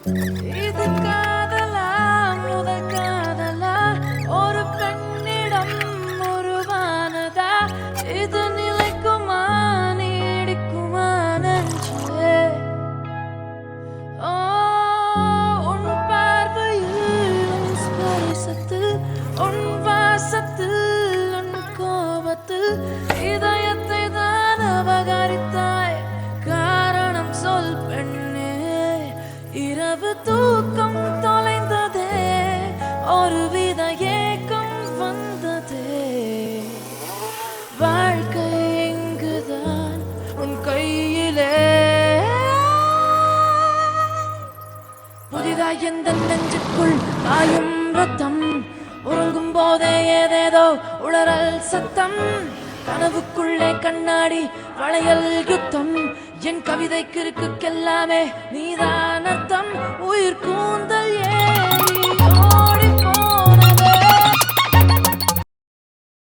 இது காதலா முதல் காதலா ஒரு பெண்ணிடம் உருவானதா இது நிலைக்குமா நீடிக்குமா நெஞ்சே ஓ உன் பார்வையில் உன் ஸ்பரிசத்தில் உன் வாசத்தில் உன் கோபத்தில் இதயத்தை தான் அபகரித்தாய் காரணம் சொல் பெண்ணே இரவு தூக்கம் தொலைந்ததே ஒருவித ஏக்கம் வந்ததே வாழ்க்கை இங்குதான் உன் கையிலே புதிதாய் எந்த நெஞ்சுக்குள் பாயும் ரத்தம் உறங்கும் போதே ஏதேதோ உளறல் சத்தம் கனவுக்குள்ளே கண்ணாடி வளையல் யுத்தம் என் கவிதை கிறுக்குக்கெல்லாமே நீதான் அர்த்தம் உயிர் கூந்த